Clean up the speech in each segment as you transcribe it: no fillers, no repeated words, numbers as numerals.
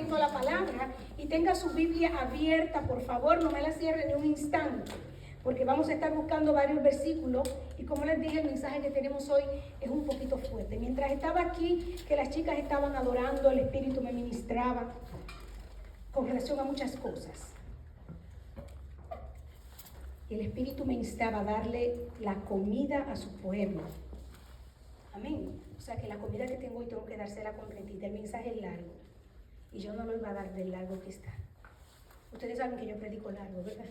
atento a la palabra y tenga su Biblia abierta, por favor, no me la cierre ni un instante, porque vamos a estar buscando varios versículos y como les dije, el mensaje que tenemos hoy es un poquito fuerte. Mientras estaba aquí, que las chicas estaban adorando, el Espíritu me ministraba con relación a muchas cosas. El Espíritu me instaba a darle la comida a su pueblo. Amén. O sea que la comida que tengo hoy tengo que dársela completita. El mensaje es largo y yo no lo iba a dar del largo que está. Ustedes saben que yo predico largo, ¿verdad?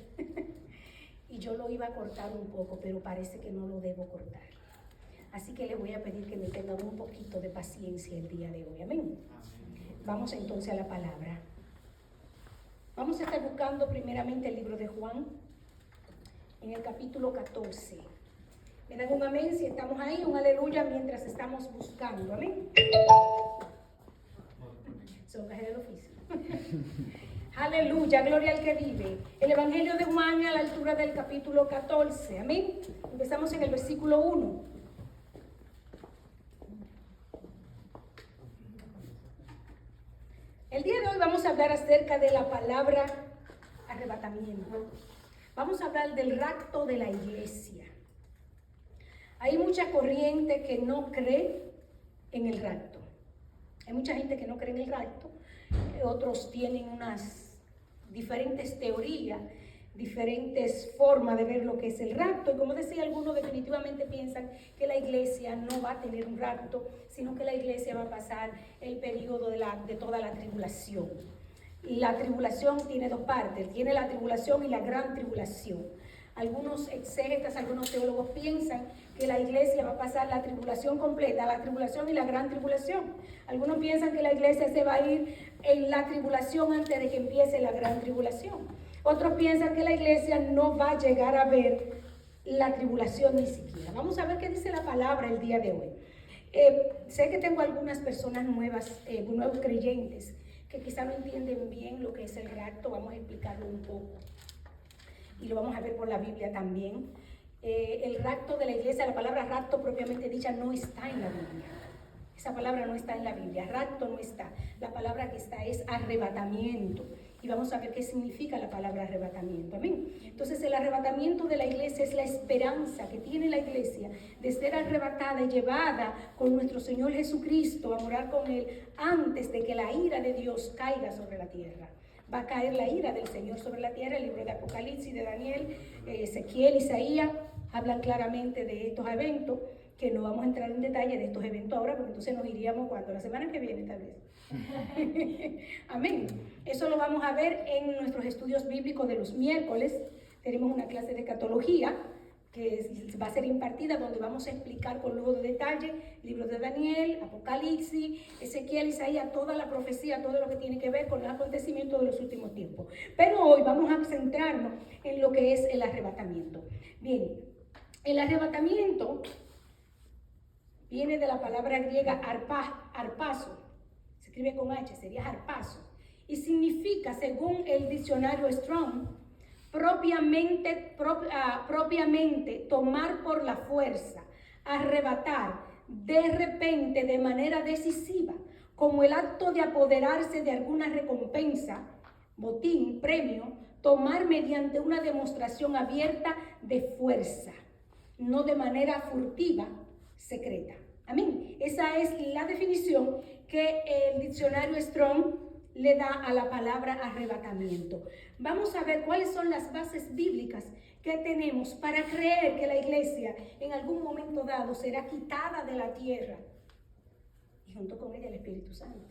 Y yo lo iba a cortar un poco, pero parece que no lo debo cortar. Así que les voy a pedir que me tengan un poquito de paciencia el día de hoy. Amén. Vamos entonces a la palabra. Vamos a estar buscando primeramente el libro de Juan, en el capítulo 14. Me dan un amén si estamos ahí, un aleluya mientras estamos buscando. Amén. Son gajes del oficio. Aleluya, gloria al que vive. El Evangelio de Juan a la altura del capítulo 14. Amén. Empezamos en el versículo 1. El día de hoy vamos a hablar acerca de la palabra arrebatamiento. Vamos a hablar del rapto de la iglesia. Hay mucha corriente que no cree en el rapto. Hay mucha gente que no cree en el rapto. Otros tienen unas diferentes teorías, diferentes formas de ver lo que es el rapto. Y como decía, algunos definitivamente piensan que la iglesia no va a tener un rapto, sino que la iglesia va a pasar el periodo de toda la tribulación. La tribulación tiene dos partes, tiene la tribulación y la gran tribulación. Algunos exégetas, algunos teólogos piensan que la iglesia va a pasar la tribulación completa, la tribulación y la gran tribulación. Algunos piensan que la iglesia se va a ir en la tribulación antes de que empiece la gran tribulación. Otros piensan que la iglesia no va a llegar a ver la tribulación ni siquiera. Vamos a ver qué dice la palabra el día de hoy. Sé que tengo algunas personas nuevos creyentes, que quizá no entienden bien lo que es el rapto. Vamos a explicarlo un poco y lo vamos a ver por la Biblia también. El rapto de la iglesia, la palabra rapto propiamente dicha no está en la Biblia. Esa palabra no está en la Biblia, rapto no está. La palabra que está es arrebatamiento. Y vamos a ver qué significa la palabra arrebatamiento. Amén. Entonces el arrebatamiento de la iglesia es la esperanza que tiene la iglesia de ser arrebatada y llevada con nuestro Señor Jesucristo a morar con Él antes de que la ira de Dios caiga sobre la tierra. Va a caer la ira del Señor sobre la tierra. El libro de Apocalipsis, de Daniel, Ezequiel, Isaías hablan claramente de estos eventos, que no vamos a entrar en detalle de estos eventos ahora, porque entonces nos iríamos cuando la semana que viene tal vez. Amén. Eso lo vamos a ver en nuestros estudios bíblicos de los miércoles. Tenemos una clase de escatología que va a ser impartida, donde vamos a explicar con lujo de detalle libros de Daniel, Apocalipsis, Ezequiel, Isaías, toda la profecía, todo lo que tiene que ver con los acontecimientos de los últimos tiempos. Pero hoy vamos a centrarnos en lo que es el arrebatamiento. Bien, el arrebatamiento viene de la palabra griega harpazo, se escribe con H, sería harpazo, y significa, según el diccionario Strong, propiamente tomar por la fuerza, arrebatar, de repente, de manera decisiva, como el acto de apoderarse de alguna recompensa, botín, premio, tomar mediante una demostración abierta de fuerza, no de manera furtiva, secreta. Amén. Esa es la definición que el diccionario Strong le da a la palabra arrebatamiento. Vamos a ver cuáles son las bases bíblicas que tenemos para creer que la iglesia en algún momento dado será quitada de la tierra y junto con ella el Espíritu Santo.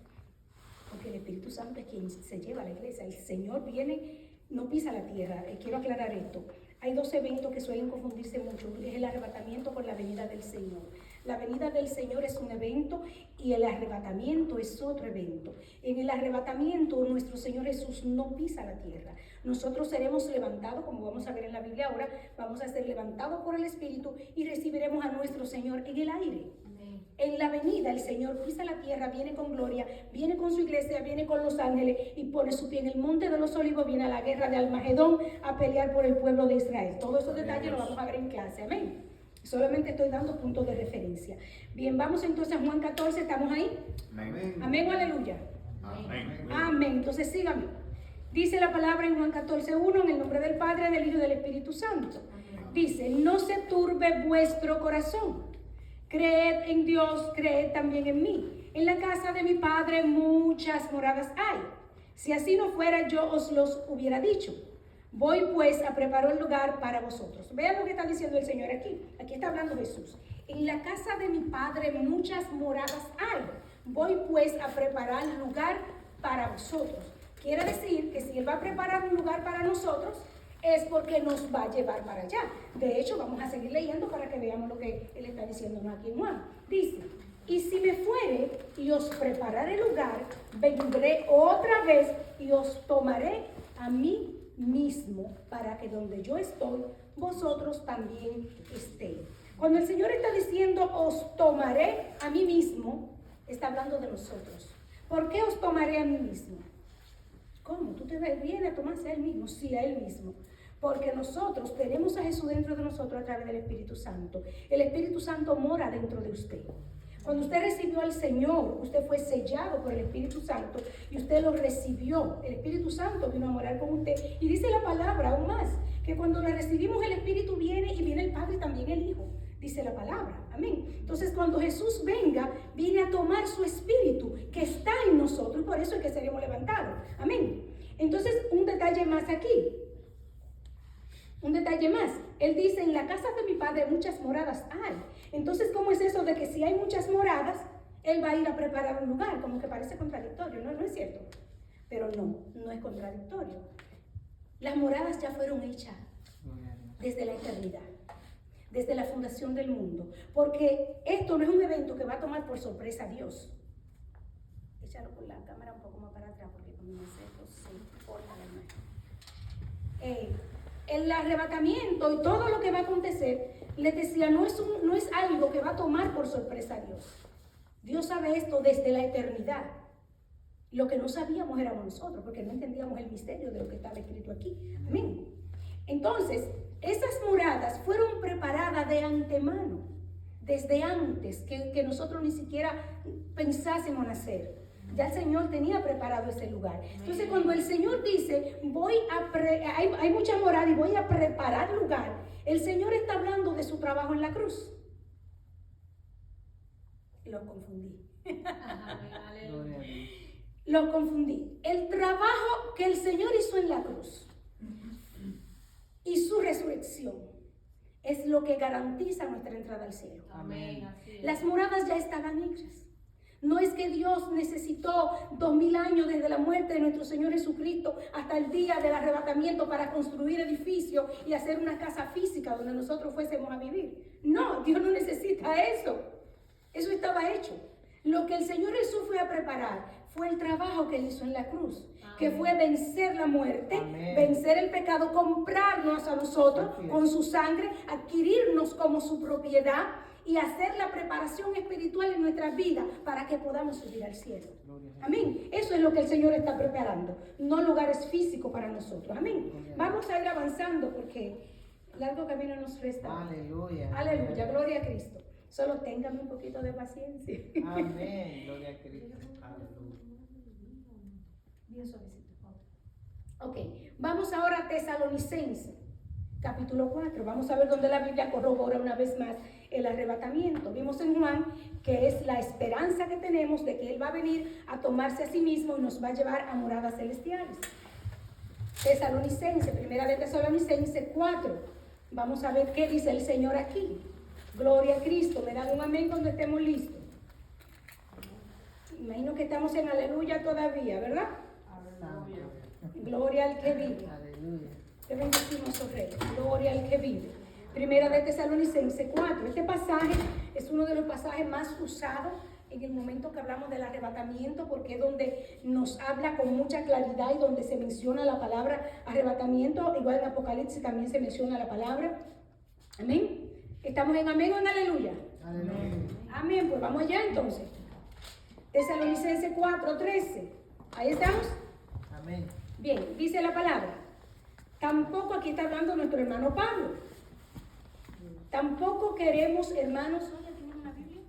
Porque el Espíritu Santo es quien se lleva a la iglesia. El Señor viene, no pisa la tierra. Quiero aclarar esto. Hay dos eventos que suelen confundirse mucho. Es el arrebatamiento con la venida del Señor. La venida del Señor es un evento y el arrebatamiento es otro evento. En el arrebatamiento nuestro Señor Jesús no pisa la tierra. Nosotros seremos levantados, como vamos a ver en la Biblia ahora, vamos a ser levantados por el Espíritu y recibiremos a nuestro Señor en el aire. Amén. En la venida el Señor pisa la tierra, viene con gloria, viene con su iglesia, viene con los ángeles y pone su pie en el monte de los olivos, viene a la guerra de Almagedón a pelear por el pueblo de Israel. Todos esos detalles los vamos a ver en clase. Amén. Solamente estoy dando puntos de referencia. Bien, vamos entonces a Juan 14, ¿estamos ahí? Amén. Amén o aleluya. Amén. Amén. Amén. Entonces síganme. Dice la palabra en Juan 14:1, en el nombre del Padre, del Hijo y del Espíritu Santo. Dice, no se turbe vuestro corazón. Creed en Dios, creed también en mí. En la casa de mi Padre muchas moradas hay. Si así no fuera, yo os los hubiera dicho. Voy pues a preparar un lugar para vosotros. Vean lo que está diciendo el Señor aquí. Aquí está hablando Jesús. En la casa de mi Padre muchas moradas hay. Voy pues a preparar lugar para vosotros. Quiere decir que si Él va a preparar un lugar para nosotros, es porque nos va a llevar para allá. De hecho, vamos a seguir leyendo para que veamos lo que Él está diciéndonos aquí en Juan. Dice, y si me fuere y os prepararé lugar, vendré otra vez y os tomaré a mí mismo, para que donde yo estoy, vosotros también estéis. Cuando el Señor está diciendo, os tomaré a mí mismo, está hablando de nosotros. ¿Por qué os tomaré a mí mismo? ¿Cómo? ¿Tú te vienes a tomarse a Él mismo? Sí, a Él mismo. Porque nosotros tenemos a Jesús dentro de nosotros a través del Espíritu Santo. El Espíritu Santo mora dentro de usted. Cuando usted recibió al Señor, usted fue sellado por el Espíritu Santo y usted lo recibió. El Espíritu Santo vino a morar con usted. Y dice la palabra aún más, que cuando le recibimos el Espíritu viene y viene el Padre y también el Hijo. Dice la palabra, amén. Entonces cuando Jesús venga, viene a tomar su Espíritu que está en nosotros y por eso es que seremos levantados, amén. Entonces un detalle más aquí, un detalle más. Él dice, en la casa de mi Padre muchas moradas hay. Entonces, ¿cómo es eso de que si hay muchas moradas, Él va a ir a preparar un lugar? Como que parece contradictorio, ¿no? No es cierto. Pero no es contradictorio. Las moradas ya fueron hechas desde la eternidad, desde la fundación del mundo. Porque esto no es un evento que va a tomar por sorpresa a Dios. Échalo por la cámara un poco más para atrás, porque cuando me acerco se corta la imagen. El arrebatamiento y todo lo que va a acontecer, les decía, no es algo que va a tomar por sorpresa a Dios. Dios sabe esto desde la eternidad. Lo que no sabíamos éramos nosotros, porque no entendíamos el misterio de lo que estaba escrito aquí. Amén. Entonces, esas moradas fueron preparadas de antemano, desde antes que nosotros ni siquiera pensásemos nacer. Ya el Señor tenía preparado ese lugar. Entonces, cuando el Señor dice, hay mucha morada y voy a preparar lugar, el Señor está hablando de su trabajo en la cruz. Lo confundí. Lo confundí. El trabajo que el Señor hizo en la cruz y su resurrección es lo que garantiza nuestra entrada al cielo. Amén. Las moradas ya estaban hechas. No es que Dios necesitó 2000 años desde la muerte de nuestro Señor Jesucristo hasta el día del arrebatamiento para construir edificios y hacer una casa física donde nosotros fuésemos a vivir. No, Dios no necesita eso. Eso estaba hecho. Lo que el Señor Jesús fue a preparar fue el trabajo que Él hizo en la cruz, que fue vencer la muerte, vencer el pecado, comprarnos a nosotros con su sangre, adquirirnos como su propiedad y hacer la preparación espiritual en nuestras vidas para que podamos subir al cielo. Amén. Eso es lo que el Señor está preparando, no lugares físicos para nosotros. Amén. Vamos a ir avanzando porque largo camino nos resta. Aleluya. Aleluya, gloria a Cristo. Solo téngame un poquito de paciencia. Amén, gloria a Cristo. Aleluya. Bien suavecito. Ok, vamos ahora a Tesalonicenses, capítulo 4. Vamos a ver dónde la Biblia corrobora una vez más el arrebatamiento. Vimos en Juan que es la esperanza que tenemos de que Él va a venir a tomarse a sí mismo y nos va a llevar a moradas celestiales. Tesalonicenses, primera de Tesalonicenses 4. Vamos a ver qué dice el Señor aquí. Gloria a Cristo. Me dan un amén cuando estemos listos. Imagino que estamos en aleluya todavía, ¿verdad? Aleluya. Gloria al que vive. Aleluya. Te bendecimos, oh Rey. Gloria al que vive. Primera de Tesalonicenses 4. Este pasaje es uno de los pasajes más usados en el momento que hablamos del arrebatamiento, porque es donde nos habla con mucha claridad y donde se menciona la palabra arrebatamiento. Igual en Apocalipsis también se menciona la palabra. Amén. ¿Estamos en amén o en aleluya? Amén. Amén. Pues vamos allá entonces. Tesalonicenses 4:13. Ahí estamos. Amén. Bien, dice la palabra. Tampoco aquí está hablando nuestro hermano Pablo. Tampoco queremos, hermanos. Sonia, ¿tienes una Biblia?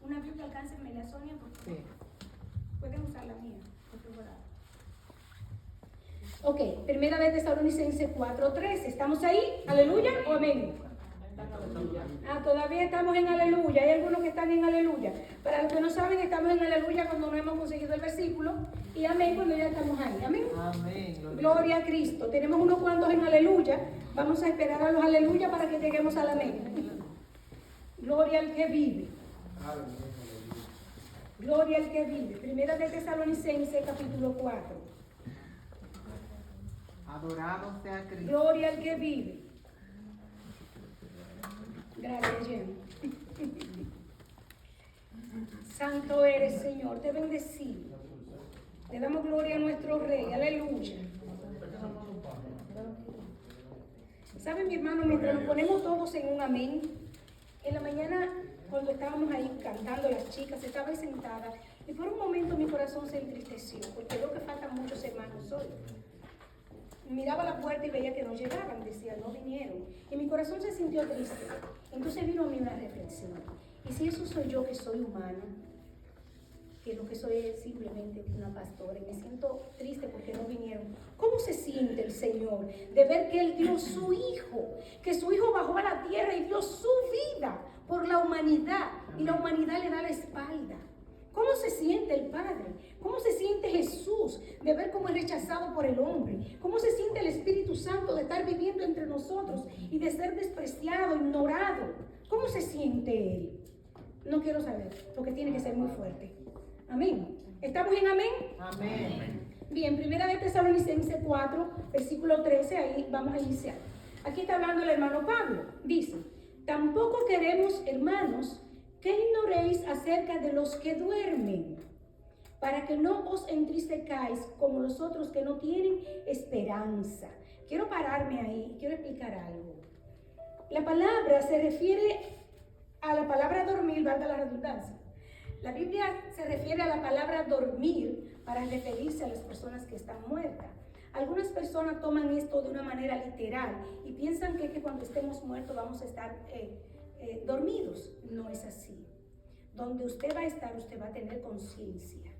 Una Biblia, alcáncenme la Sonia, por favor. Sí. Pueden usar la mía. Ok, primera de Tesalonicenses 4:3. ¿Estamos ahí? ¿Aleluya o amén? Ah, todavía estamos en aleluya. Hay algunos que están en aleluya. Para los que no saben, estamos en aleluya cuando no hemos conseguido el versículo. Y amén cuando ya estamos ahí. Amén. Amén. Gloria a Cristo. Tenemos unos cuantos en aleluya. Vamos a esperar a los aleluya para que lleguemos al amén. Gloria al que vive. Gloria al que vive. Primera de Tesalonicenses capítulo 4. Adorado sea Cristo. Gloria al que vive. Gracias, Jen. Santo eres, Señor. Te bendecimos. Le damos gloria a nuestro Rey. Aleluya. ¿Saben, mi hermano? Mientras nos ponemos todos en un amén, en la mañana, cuando estábamos ahí cantando, las chicas, estaba ahí sentada, y por un momento mi corazón se entristeció, porque veo que faltan muchos hermanos hoy. Miraba la puerta y veía que no llegaban, decía, no vinieron. Y mi corazón se sintió triste. Entonces vino a mí una reflexión. ¿Y si eso soy yo, que soy humana? Que lo que soy es simplemente una pastora. Y me siento triste porque no vinieron. ¿Cómo se siente el Señor de ver que Él dio su Hijo? Que su Hijo bajó a la tierra y dio su vida por la humanidad. Y la humanidad le da la espalda. ¿Cómo se siente el Padre? ¿Cómo se siente Jesús de ver cómo es rechazado por el hombre? ¿Cómo se siente el Espíritu Santo de estar viviendo entre nosotros y de ser despreciado, ignorado? ¿Cómo se siente Él? No quiero saber, porque tiene que ser muy fuerte. Amén. ¿Estamos en amén? Amén. Bien, primera de Tesalonicenses 4, versículo 13, ahí vamos a iniciar. Aquí está hablando el hermano Pablo. Dice, tampoco queremos, hermanos, que ignoréis acerca de los que duermen, para que no os entristezcáis como los otros que no tienen esperanza. Quiero pararme ahí y quiero explicar algo. La palabra se refiere a la palabra dormir, valga la redundancia. La Biblia se refiere a la palabra dormir para referirse a las personas que están muertas. Algunas personas toman esto de una manera literal y piensan que cuando estemos muertos vamos a estar dormidos. No es así. Donde usted va a estar, usted va a tener conciencia.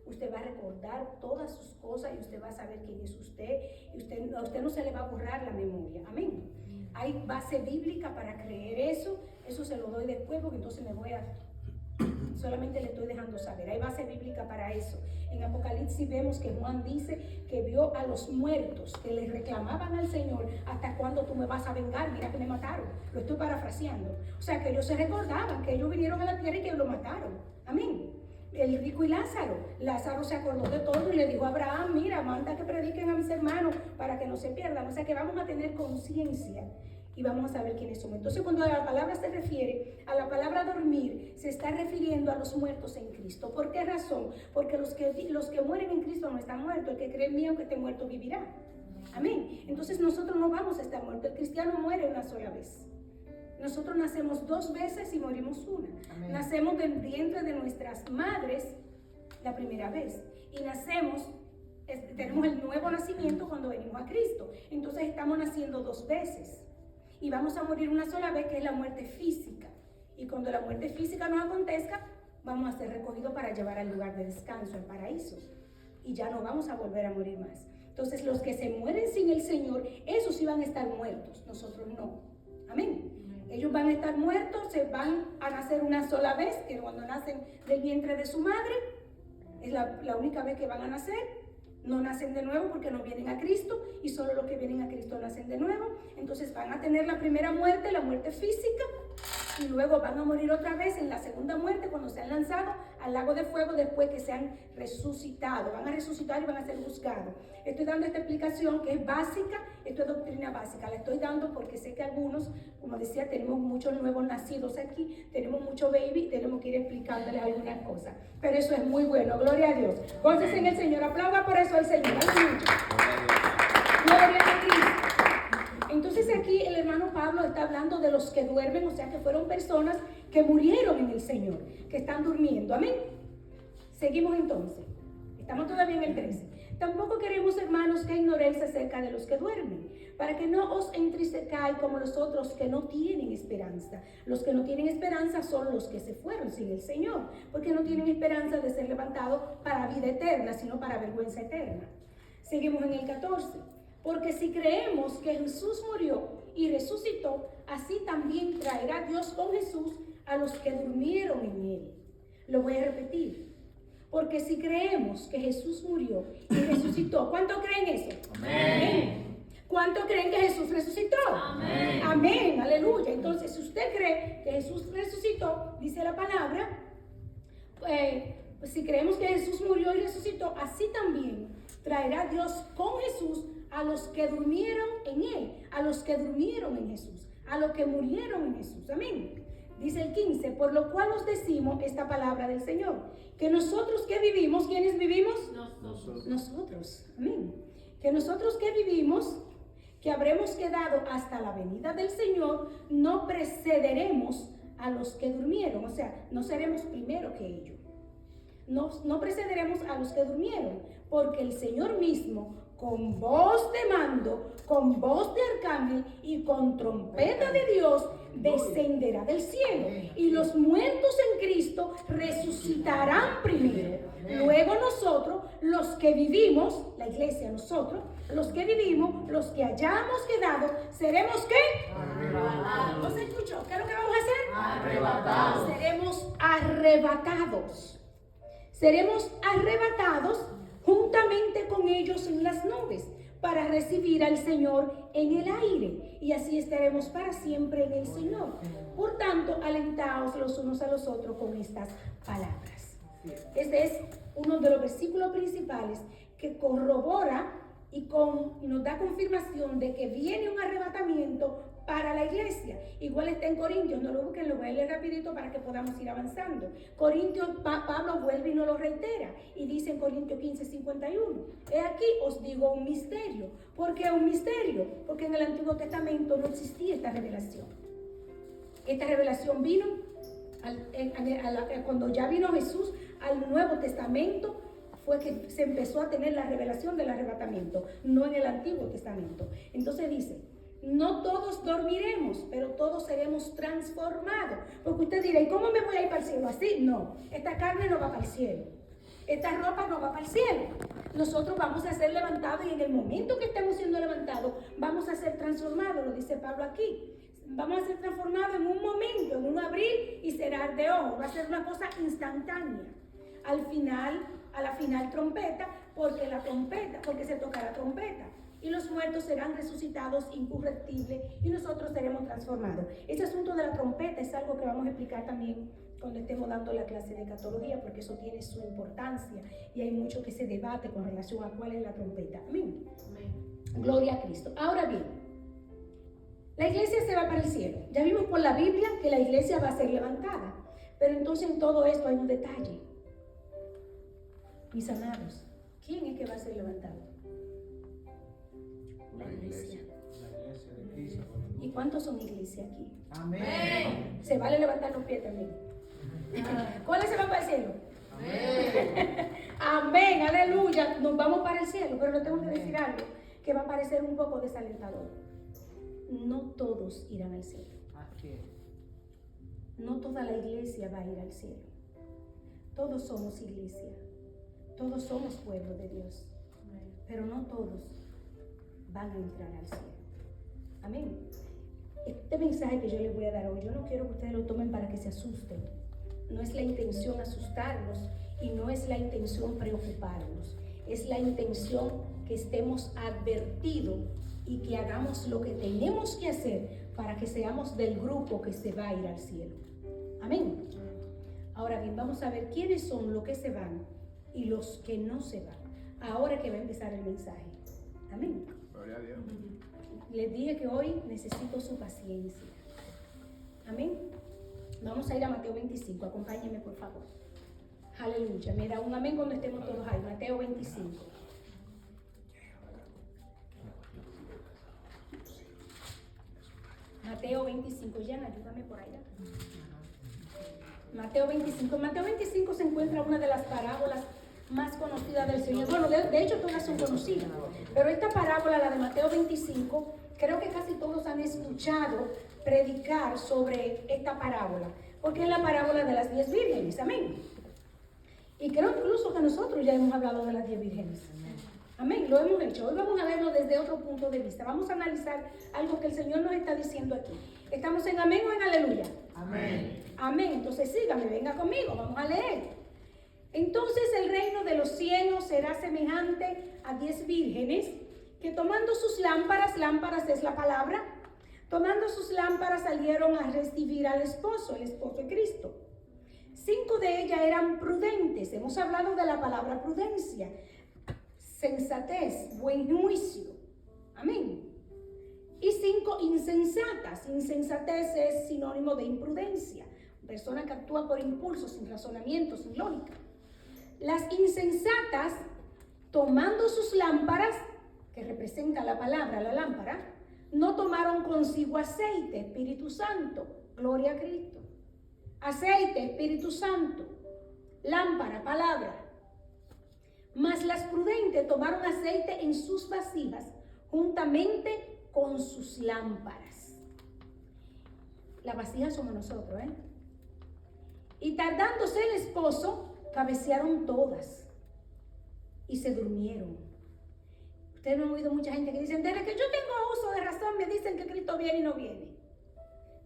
Usted va a recordar todas sus cosas y usted va a saber quién es usted. Y a usted no se le va a borrar la memoria. Amén. Hay base bíblica para creer eso. Eso se lo doy después porque entonces me voy a... Solamente le estoy dejando saber. Hay base bíblica para eso. En Apocalipsis vemos que Juan dice que vio a los muertos que le reclamaban al Señor: ¿hasta cuándo tú me vas a vengar? Mira que me mataron. Lo estoy parafraseando. O sea, que ellos se recordaban que ellos vinieron a la tierra y que lo mataron. Amén. El rico y Lázaro. Lázaro se acordó de todo y le dijo a Abraham: mira, manda que prediquen a mis hermanos para que no se pierdan. O sea, que vamos a tener conciencia y vamos a saber quiénes somos. Entonces, cuando la palabra se refiere a la palabra dormir, se está refiriendo a los muertos en Cristo. ¿Por qué razón? Porque los que mueren en Cristo no están muertos. El que cree en mí, aunque esté muerto, vivirá. Amén. Entonces, nosotros no vamos a estar muertos. El cristiano muere una sola vez. Nosotros nacemos 2 veces y morimos una. Amén. Nacemos del vientre de nuestras madres la primera vez. Y tenemos el nuevo nacimiento cuando venimos a Cristo. Entonces, estamos naciendo 2 veces. Y vamos a morir una sola vez, que es la muerte física. Y cuando la muerte física nos acontezca, vamos a ser recogidos para llevar al lugar de descanso, al paraíso. Y ya no vamos a volver a morir más. Entonces, los que se mueren sin el Señor, esos sí van a estar muertos. Nosotros no. Amén. Ellos van a estar muertos, se van a nacer una sola vez, que cuando nacen del vientre de su madre, es la única vez que van a nacer. No nacen de nuevo porque no vienen a Cristo, y solo los que vienen a Cristo nacen de nuevo. Entonces van a tener la primera muerte, la muerte física, y luego van a morir otra vez en la segunda muerte cuando sean lanzados al lago de fuego después que sean resucitados. Van a resucitar y van a ser juzgados. Estoy dando esta explicación que es básica, esto es doctrina básica. La estoy dando porque sé que algunos, como decía, tenemos muchos nuevos nacidos aquí, tenemos muchos baby, tenemos que ir explicándoles algunas cosas. Pero eso es muy bueno, gloria a Dios. Gócese en el Señor, aplauda por eso al Señor. Aleluya. Gloria a Cristo. Entonces aquí el hermano Pablo está hablando de los que duermen, o sea que fueron personas que murieron en el Señor, que están durmiendo. Amén. Seguimos entonces. Estamos todavía en el 13. Tampoco queremos, hermanos, que ignoréis acerca de los que duermen, para que no os entristezcáis como los otros que no tienen esperanza. Los que no tienen esperanza son los que se fueron sin el Señor, porque no tienen esperanza de ser levantados para vida eterna, sino para vergüenza eterna. Seguimos en el 14. Porque si creemos que Jesús murió y resucitó, así también traerá Dios con Jesús a los que durmieron en él. Lo voy a repetir. Porque si creemos que Jesús murió y resucitó, ¿cuánto creen eso? Amén. ¿Cuánto creen que Jesús resucitó? Amén. Amén, aleluya. Entonces, si usted cree que Jesús resucitó, dice la palabra, pues si creemos que Jesús murió y resucitó, así también traerá Dios con Jesús a los que durmieron en él, a los que durmieron en Jesús, a los que murieron en Jesús. Amén. Dice el 15, por lo cual os decimos esta palabra del Señor, que nosotros que vivimos, ¿quiénes vivimos? Nosotros. Amén. Que nosotros que vivimos, que habremos quedado hasta la venida del Señor, no precederemos a los que durmieron, o sea, no seremos primero que ellos. No precederemos a los que durmieron, porque el Señor mismo, con voz de mando, con voz de arcángel y con trompeta de Dios, descenderá del cielo. Y los muertos en Cristo resucitarán primero. Luego nosotros, los que vivimos, la iglesia, nosotros, los que vivimos, los que hayamos quedado, seremos ¿qué? Arrebatados. ¿No se escuchó? ¿Qué es lo que vamos a hacer? Arrebatados. Seremos arrebatados. Seremos arrebatados juntamente con ellos en las nubes para recibir al Señor en el aire, y así estaremos para siempre en el Señor. Por tanto, alentaos los unos a los otros con estas palabras. Este es uno de los versículos principales que corrobora y nos da confirmación de que viene un arrebatamiento para la iglesia. Igual está en Corintios, no lo busquen, lo voy a leer rapidito para que podamos ir avanzando. Corintios, Pablo vuelve y nos lo reitera y dice en Corintios 15:51, he aquí os digo un misterio. ¿Por qué un misterio? Porque en el Antiguo Testamento no existía esta revelación. Esta revelación vino cuando ya vino Jesús al Nuevo Testamento, fue que se empezó a tener la revelación del arrebatamiento, no en el Antiguo Testamento. Entonces dice, no todos dormiremos, pero todos seremos transformados. Porque usted dirá, ¿y cómo me voy a ir para el cielo? Así, no, esta carne no va para el cielo, esta ropa no va para el cielo. Nosotros vamos a ser levantados y en el momento que estemos siendo levantados, vamos a ser transformados, lo dice Pablo aquí. Vamos a ser transformados en un momento, en un abrir y cerrar de ojos. Va a ser una cosa instantánea. A la final trompeta, porque se toca la trompeta. Y los muertos serán resucitados incorruptibles y nosotros seremos transformados. Ese asunto de la trompeta es algo que vamos a explicar también cuando estemos dando la clase de escatología, porque eso tiene su importancia y hay mucho que se debate con relación a cuál es la trompeta. Amén. Gloria a Cristo. Ahora bien, la iglesia se va para el cielo. Ya vimos por la Biblia que la iglesia va a ser levantada. Pero entonces en todo esto hay un detalle. Mis amados, ¿quién es que va a ser levantado? La iglesia. de Cristo. ¿Y cuántos son iglesia aquí? Amén. Se vale levantar los pies también. ¿Cuáles se van para el cielo? Amén. Amén, aleluya. Nos vamos para el cielo, pero le tengo que decir algo que va a parecer un poco desalentador. No todos irán al cielo. Así es. No toda la iglesia va a ir al cielo. Todos somos iglesia. Todos somos pueblo de Dios. Pero no todos van a entrar al cielo. Amén. Este mensaje que yo les voy a dar hoy, yo no quiero que ustedes lo tomen para que se asusten. No es la intención asustarlos y no es la intención preocuparlos. Es la intención que estemos advertidos y que hagamos lo que tenemos que hacer para que seamos del grupo que se va a ir al cielo. Amén. Ahora bien, vamos a ver quiénes son los que se van y los que no se van. Ahora que va a empezar el mensaje. Amén. Gloria a Dios. Les dije que hoy necesito su paciencia. Amén. Vamos a ir a Mateo 25. Acompáñenme, por favor. Aleluya. Me da un amén cuando estemos todos ahí. Mateo 25. Mateo 25. Jan, ayúdame por allá. Mateo 25. En Mateo 25 se encuentra una de las parábolas más conocida del Señor. Bueno, de hecho todas son conocidas, pero esta parábola, la de Mateo 25, creo que casi todos han escuchado predicar sobre esta parábola, porque es la parábola de las 10 vírgenes, amén. Y creo incluso que nosotros ya hemos hablado de las 10 vírgenes. Amén, lo hemos hecho. Hoy vamos a verlo desde otro punto de vista. Vamos a analizar algo que el Señor nos está diciendo aquí. ¿Estamos en amén o en aleluya? Amén. Amén. Entonces sígame, venga conmigo, vamos a leer. Entonces el reino de los cielos será semejante a 10 vírgenes que tomando sus lámparas, lámparas es la palabra, tomando sus lámparas salieron a recibir al esposo, el esposo de Cristo. 5 de ellas eran prudentes. Hemos hablado de la palabra prudencia, sensatez, buen juicio. Amén. Y 5 insensatas. Insensatez es sinónimo de imprudencia. Persona que actúa por impulso, sin razonamiento, sin lógica. Las insensatas, tomando sus lámparas, que representa la palabra, la lámpara, no tomaron consigo aceite, Espíritu Santo, gloria a Cristo. Aceite, Espíritu Santo, lámpara, palabra. Mas las prudentes tomaron aceite en sus vasijas, juntamente con sus lámparas. Las vasijas somos nosotros, ¿eh? Y tardándose el esposo, cabecearon todas y se durmieron. Ustedes no han oído mucha gente que dicen, desde que yo tengo uso de razón, me dicen que Cristo viene y no viene.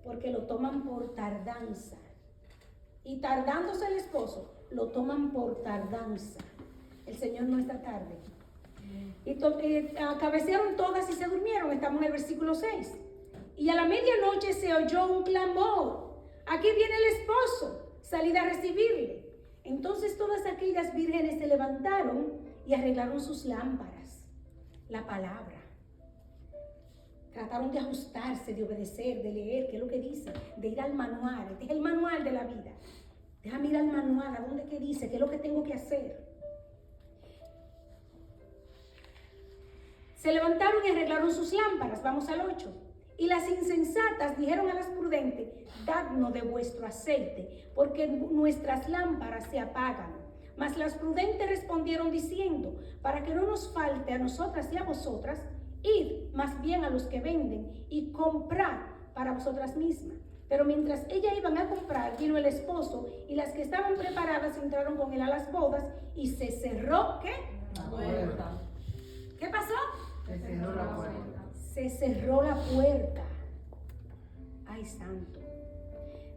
Porque lo toman por tardanza. Y tardándose el esposo, lo toman por tardanza. El Señor no está tarde. Y cabecearon todas y se durmieron. Estamos en el versículo 6. Y a la medianoche se oyó un clamor. Aquí viene el esposo, salid a recibirle. Entonces todas aquellas vírgenes se levantaron y arreglaron sus lámparas. La palabra. Trataron de ajustarse, de obedecer, de leer, qué es lo que dice, de ir al manual. Este es el manual de la vida. Déjame ir al manual, a dónde que dice, qué es lo que tengo que hacer. Se levantaron y arreglaron sus lámparas. Vamos al 8. Y las insensatas dijeron a las prudentes, dadnos de vuestro aceite, porque nuestras lámparas se apagan. Mas las prudentes respondieron diciendo, para que no nos falte a nosotras y a vosotras, id más bien a los que venden y comprad para vosotras mismas. Pero mientras ellas iban a comprar, vino el esposo, y las que estaban preparadas entraron con él a las bodas, y se cerró, ¿qué? La puerta. ¿Qué pasó? Se cerró la puerta. Se cerró la puerta. Ay, santo.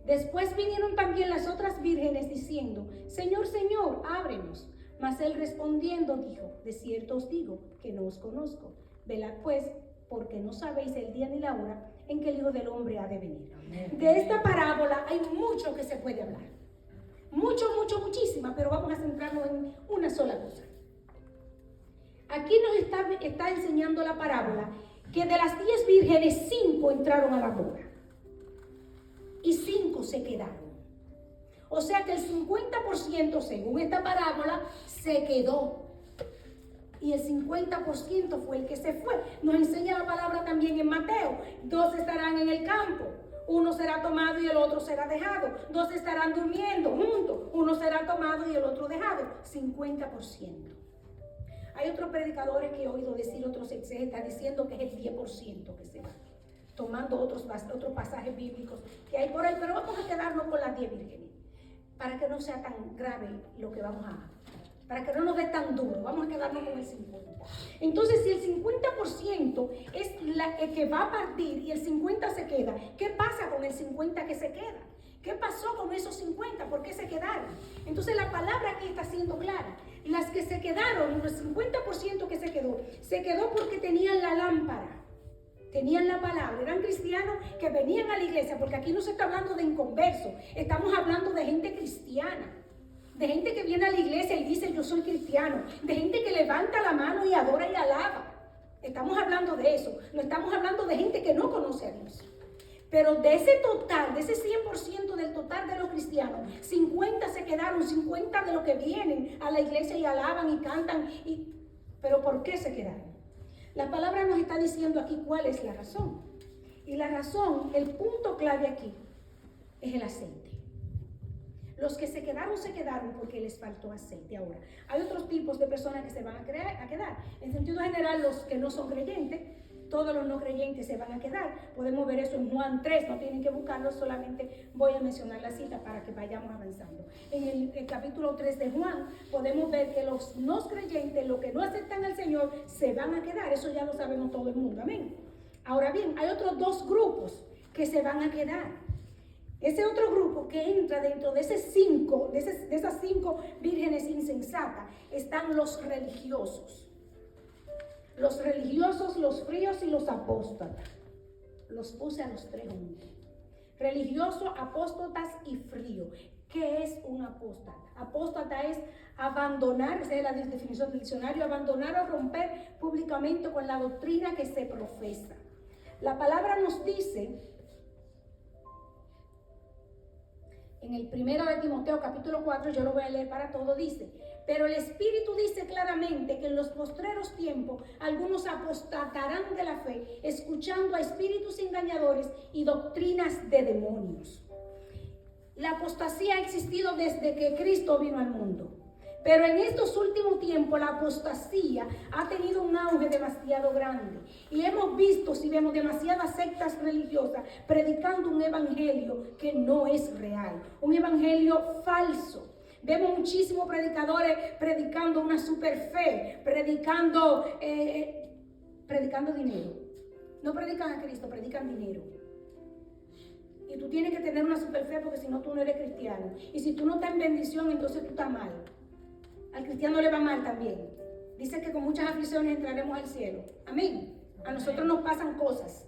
Después vinieron también las otras vírgenes diciendo, Señor, Señor, ábrenos. Mas él respondiendo dijo, de cierto os digo que no os conozco. Velad pues, porque no sabéis el día ni la hora en que el Hijo del Hombre ha de venir. Amén. De esta parábola hay mucho que se puede hablar. Muchísima, pero vamos a centrarnos en una sola cosa. Aquí nos está enseñando la parábola que de las 10 vírgenes, 5 entraron a la boda y 5 se quedaron. O sea que el 50%, según esta parábola, se quedó. Y el 50% fue el que se fue. Nos enseña la palabra también en Mateo. 2 estarán en el campo. Uno será tomado y el otro será dejado. 2 estarán durmiendo juntos. Uno será tomado y el otro dejado. 50%. Hay otros predicadores que he oído decir, otros exégetas, diciendo que es el 10% que se va. Tomando otros pasajes bíblicos que hay por ahí. Pero vamos a quedarnos con las 10 vírgenes. Para que no sea tan grave lo que vamos a... Para que no nos dé tan duro, vamos a quedarnos con el 50%. Entonces, si el 50% es el que va a partir y el 50% se queda, ¿qué pasa con el 50% que se queda? ¿Qué pasó con esos 50%? ¿Por qué se quedaron? Entonces, la palabra aquí está siendo clara. Las que se quedaron, el 50% que se quedó porque tenían la lámpara. Tenían la palabra, eran cristianos que venían a la iglesia, porque aquí no se está hablando de inconversos, estamos hablando de gente cristiana. De gente que viene a la iglesia y dice yo soy cristiano, de gente que levanta la mano y adora y alaba. Estamos hablando de eso, no estamos hablando de gente que no conoce a Dios. Pero de ese total, de ese 100% del total de los cristianos, 50 se quedaron, 50 de los que vienen a la iglesia y alaban y cantan. ¿Pero por qué se quedaron? La palabra nos está diciendo aquí cuál es la razón. Y la razón, el punto clave aquí, es el aceite. Los que se quedaron porque les faltó aceite. Ahora, hay otros tipos de personas que se van a quedar. En sentido general, los que no son creyentes, todos los no creyentes se van a quedar. Podemos ver eso en Juan 3, no tienen que buscarlo, solamente voy a mencionar la cita para que vayamos avanzando. En el capítulo 3 de Juan podemos ver que los no creyentes, los que no aceptan al Señor, se van a quedar. Eso ya lo sabemos todo el mundo, amén. Ahora bien, hay otros dos grupos que se van a quedar. Ese otro grupo que entra dentro de esas 5 vírgenes insensatas, están los religiosos. Los religiosos, los fríos y los apóstatas. Los puse a los 3 juntos. Religioso, apóstatas y frío. ¿Qué es un apóstata? Apóstata es abandonar, esa es la definición del diccionario, abandonar o romper públicamente con la doctrina que se profesa. La palabra nos dice, en el 1 de Timoteo capítulo 4, yo lo voy a leer para todo, dice: pero el Espíritu dice claramente que en los postreros tiempos algunos apostatarán de la fe, escuchando a espíritus engañadores y doctrinas de demonios. La apostasía ha existido desde que Cristo vino al mundo. Pero en estos últimos tiempos la apostasía ha tenido un auge demasiado grande. Y hemos visto, si vemos, demasiadas sectas religiosas predicando un evangelio que no es real. Un evangelio falso. Vemos muchísimos predicadores predicando una superfe, predicando dinero. No predican a Cristo, predican dinero. Y tú tienes que tener una superfe porque si no tú no eres cristiano. Y si tú no estás en bendición, entonces tú estás mal. Al cristiano le va mal también. Dice que con muchas aflicciones entraremos al cielo. Amén. A nosotros nos pasan cosas.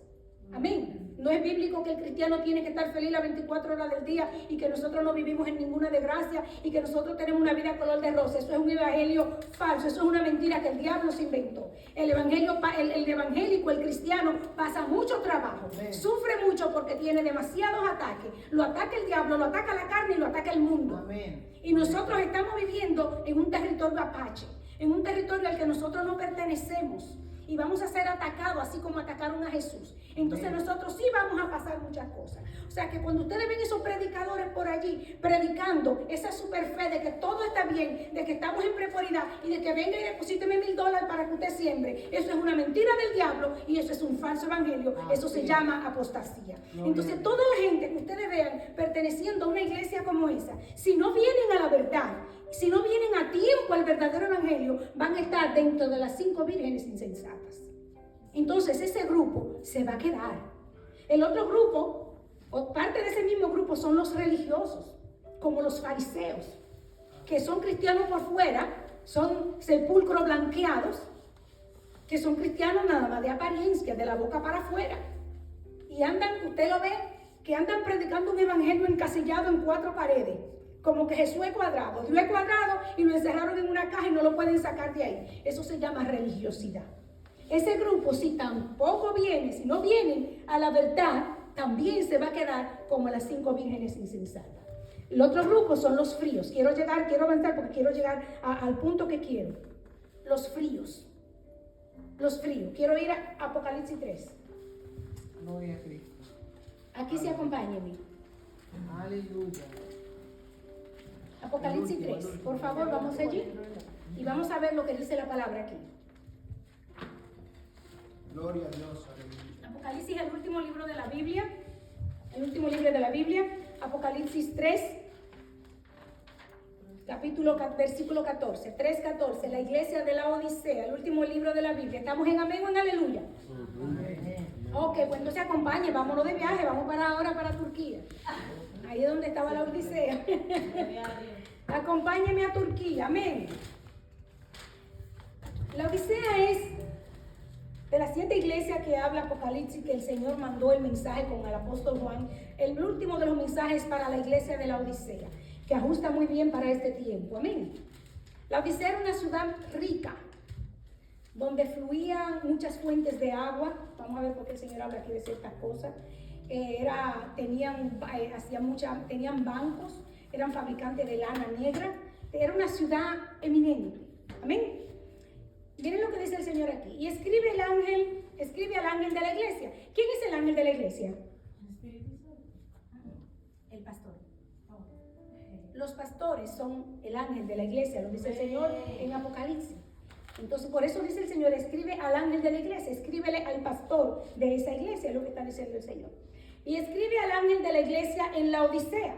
Amén. No es bíblico que el cristiano tiene que estar feliz las 24 horas del día y que nosotros no vivimos en ninguna desgracia y que nosotros tenemos una vida color de rosa. Eso es un evangelio falso. Eso es una mentira que el diablo se inventó. El evangélico, el cristiano, pasa mucho trabajo. Amén. Sufre mucho porque tiene demasiados ataques. Lo ataca el diablo, lo ataca la carne y lo ataca el mundo. Amén. Y nosotros estamos viviendo en un territorio apache, en un territorio al que nosotros no pertenecemos. Y vamos a ser atacados así como atacaron a Jesús. Entonces nosotros sí vamos a pasar muchas cosas. O sea que cuando ustedes ven esos predicadores por allí predicando esa super fe de que todo está bien, de que estamos en prosperidad y de que venga y deposíteme $1000 para que usted siembre, eso es una mentira del diablo y eso es un falso evangelio. Eso se llama apostasía. Entonces toda la gente que ustedes vean perteneciendo a una iglesia como esa, si no vienen a la verdad, si no vienen a tiempo al verdadero evangelio, van a estar dentro de las 5 vírgenes insensatas. Entonces ese grupo se va a quedar. El otro grupo, o parte de ese mismo grupo, son los religiosos, como los fariseos, que son cristianos por fuera, son sepulcros blanqueados, que son cristianos nada más de apariencia, de la boca para afuera. Y andan, usted lo ve, que andan predicando un evangelio encasillado en 4 paredes. Como que Jesús es cuadrado, Dios es cuadrado y lo encerraron en una caja y no lo pueden sacar de ahí. Eso se llama religiosidad. Ese grupo, si tampoco viene, si no vienen a la verdad, también se va a quedar como las 5 vírgenes insensatas. El otro grupo son los fríos. Quiero avanzar porque quiero llegar al punto que quiero. Los fríos. Los fríos. Quiero ir a Apocalipsis 3. Gloria a Cristo. Aquí se acompáñenme. Aleluya. Apocalipsis 3, por favor, vamos allí y vamos a ver lo que dice la palabra aquí. Gloria a Dios, aleluya. Apocalipsis es el último libro de la Biblia, Apocalipsis 3, versículo 14, 3:14, la iglesia de la Odisea, el último libro de la Biblia. ¿Estamos en amén o en aleluya? Ok, pues entonces acompañe, vámonos de viaje, vamos ahora para Turquía. Ahí es donde estaba la Odisea. Acompáñeme a Turquía, amén. La Odisea es de las 7 iglesias que habla Apocalipsis, que el Señor mandó el mensaje con el apóstol Juan, el último de los mensajes para la iglesia de la Odisea, que ajusta muy bien para este tiempo, amén. La Odisea era una ciudad rica, donde fluían muchas fuentes de agua. Vamos a ver por qué el Señor habla aquí de ciertas cosas. Tenían bancos, eran fabricantes de lana negra. Era una ciudad eminente. Amén. Miren lo que dice el Señor aquí. Y escribe al ángel de la iglesia. ¿Quién es el ángel de la iglesia? El pastor. los pastores son el ángel de la iglesia, lo dice el Señor en Apocalipsis. Entonces, por eso dice el Señor, escribe al ángel de la iglesia, escríbele al pastor de esa iglesia, es lo que está diciendo el Señor. Y escribe al ángel de la iglesia en la Odisea.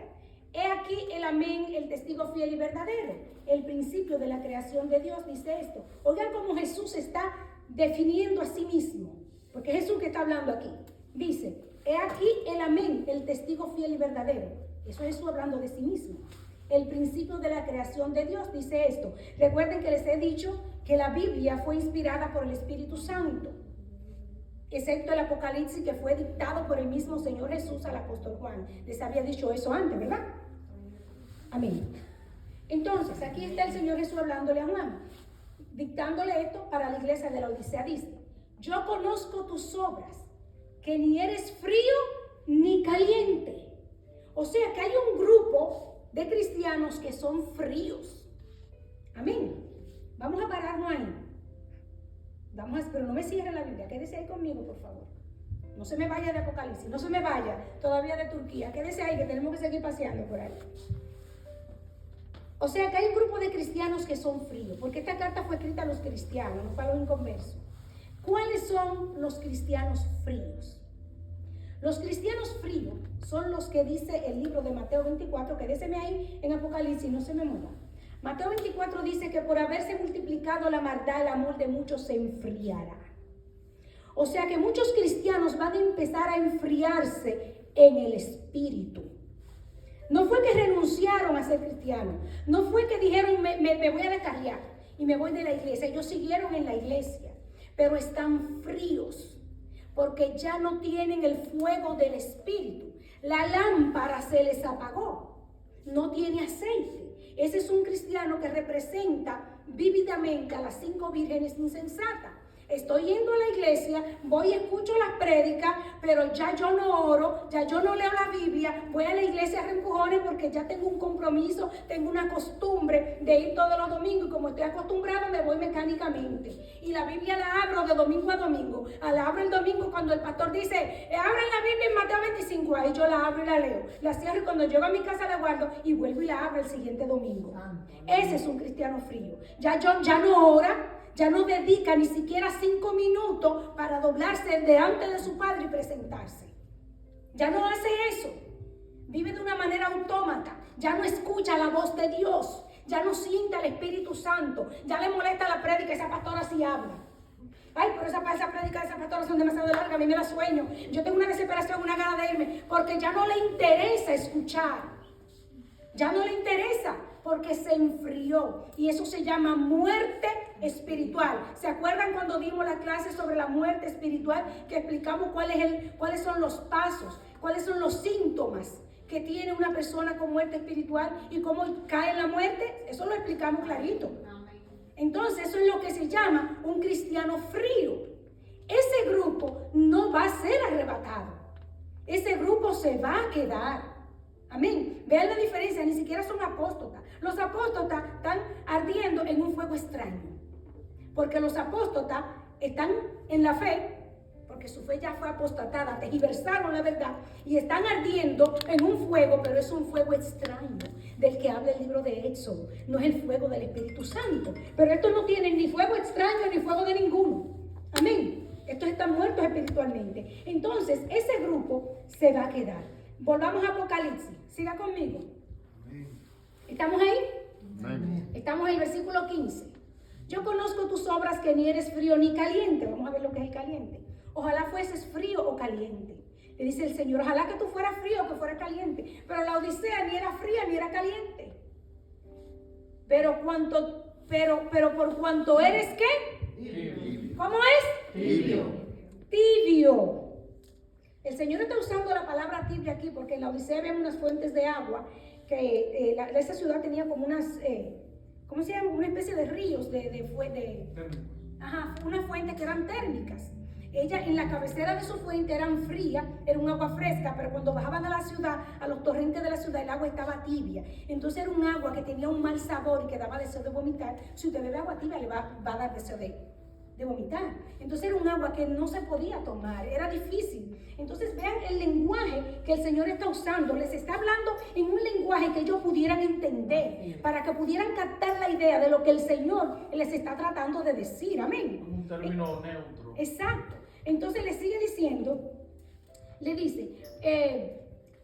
He aquí el amén, el testigo fiel y verdadero. El principio de la creación de Dios dice esto. Oigan cómo Jesús está definiendo a sí mismo, porque es Jesús que está hablando aquí. Dice, he aquí el amén, el testigo fiel y verdadero. Eso es Jesús hablando de sí mismo. El principio de la creación de Dios dice esto. Recuerden que les he dicho que la Biblia fue inspirada por el Espíritu Santo, excepto el Apocalipsis, que fue dictado por el mismo Señor Jesús al apóstol Juan. Les había dicho eso antes, ¿verdad? Amén. Entonces, aquí está el Señor Jesús hablándole a Juan, dictándole esto para la iglesia de la Odisea. Dice, yo conozco tus obras, que ni eres frío ni caliente. O sea que hay un grupo de cristianos que son fríos. Amén. Vamos a pararnos ahí. Pero no me cierre la Biblia, quédese ahí conmigo, por favor. No se me vaya de Apocalipsis, no se me vaya todavía de Turquía, quédese ahí que tenemos que seguir paseando por ahí. O sea que hay un grupo de cristianos que son fríos, porque esta carta fue escrita a los cristianos, no para los inconversos. ¿Cuáles son los cristianos fríos? Los cristianos fríos son los que dice el libro de Mateo 24, que déseme ahí en Apocalipsis, no se me mueva. Mateo 24 dice que por haberse multiplicado la maldad, el amor de muchos se enfriará. O sea que muchos cristianos van a empezar a enfriarse en el espíritu. No fue que renunciaron a ser cristianos, no fue que dijeron me voy a descarriar y me voy de la iglesia. Ellos siguieron en la iglesia, pero están fríos porque ya no tienen el fuego del espíritu. La lámpara se les apagó, no tiene aceite. Ese es un cristiano que representa vívidamente a las 5 vírgenes insensatas. Estoy yendo a la iglesia, voy y escucho las prédicas, pero ya yo no oro, ya yo no leo la Biblia, voy a la iglesia a reempujones porque ya tengo un compromiso, tengo una costumbre de ir todos los domingos y como estoy acostumbrado me voy mecánicamente. Y la Biblia la abro de domingo a domingo. La abro el domingo cuando el pastor dice, abran la Biblia en Mateo 25, ahí yo la abro y la leo. La cierro y cuando llego a mi casa la guardo y vuelvo y la abro el siguiente domingo. Ese es un cristiano frío. Ya no ora. Ya no dedica ni siquiera 5 minutos para doblarse delante de su padre y presentarse. Ya no hace eso. Vive de una manera autómata. Ya no escucha la voz de Dios. Ya no siente al Espíritu Santo. Ya le molesta la prédica, esa pastora sí habla. Ay, pero esa prédica de esa pastora son demasiado largas, a mí me da sueño. Yo tengo una desesperación, una gana de irme, porque ya no le interesa escuchar. Ya no le interesa. Porque se enfrió y eso se llama muerte espiritual. ¿Se acuerdan cuando dimos la clase sobre la muerte espiritual? Que explicamos cuáles son los pasos, cuáles son los síntomas que tiene una persona con muerte espiritual y cómo cae en la muerte. Eso lo explicamos clarito. Entonces eso es lo que se llama un cristiano frío. Ese grupo no va a ser arrebatado. Ese grupo se va a quedar. Amén. Vean la diferencia, ni siquiera son apóstatas. Los apóstatas están ardiendo en un fuego extraño. Porque los apóstatas están en la fe, porque su fe ya fue apostatada, tergiversaron la verdad y están ardiendo en un fuego, pero es un fuego extraño del que habla el libro de Éxodo. No es el fuego del Espíritu Santo. Pero estos no tienen ni fuego extraño ni fuego de ninguno. Amén. Estos están muertos espiritualmente. Entonces, ese grupo se va a quedar. Volvamos a Apocalipsis. Siga conmigo. ¿Estamos ahí? Amén. Estamos en el versículo 15. Yo conozco tus obras, que ni eres frío ni caliente. Vamos a ver lo que es el caliente. Ojalá fueses frío o caliente. Le dice el Señor, ojalá que tú fueras frío o que fueras caliente. Pero la Odisea ni era fría ni era caliente. Pero por cuanto eres, ¿qué? Tibio. ¿Cómo es? Tibio. Tibio. El Señor está usando la palabra tibia aquí porque en la Odisea había unas fuentes de agua que esa ciudad tenía como unas, ¿cómo se llama? Una especie de ríos unas fuentes que eran térmicas. Ella en la cabecera de su fuente eran frías, era un agua fresca, pero cuando bajaban a la ciudad, a los torrentes de la ciudad, el agua estaba tibia. Entonces era un agua que tenía un mal sabor y que daba deseo de vomitar. Si usted bebe agua tibia, le va a dar deseo de de vomitar. Entonces era un agua que no se podía tomar, era difícil. Entonces vean el lenguaje que el Señor está usando. Les está hablando en un lenguaje que ellos pudieran entender, para que pudieran captar la idea de lo que el Señor les está tratando de decir. Amén. Un término neutro. Exacto. Entonces le sigue diciendo, le dice,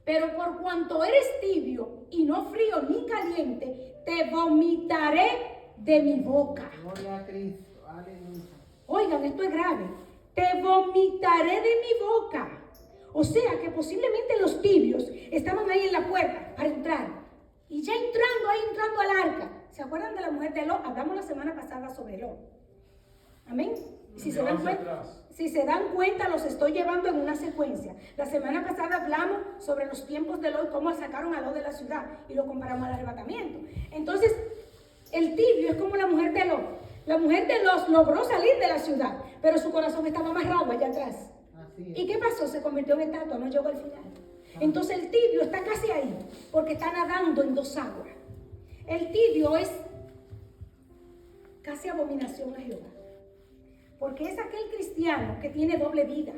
pero por cuanto eres tibio y no frío ni caliente, te vomitaré de mi boca. Gloria a Cristo. Aleluya. Oigan, esto es grave. Te vomitaré de mi boca. O sea que posiblemente los tibios estaban ahí en la puerta para entrar. Y ya entrando al arca. ¿Se acuerdan de la mujer de Lot? Hablamos la semana pasada sobre Lot. Amén. Si se dan cuenta, los estoy llevando en una secuencia. La semana pasada hablamos sobre los tiempos de Lot, cómo sacaron a Lot de la ciudad y lo comparamos al arrebatamiento. Entonces, el tibio es como la mujer de Lot. La mujer de Lot logró salir de la ciudad, pero su corazón estaba amarrado allá atrás. Así es. ¿Y qué pasó? Se convirtió en estatua, no llegó al final. Entonces el tibio está casi ahí, porque está nadando en dos aguas. El tibio es casi abominación a Jehová. Porque es aquel cristiano que tiene doble vida,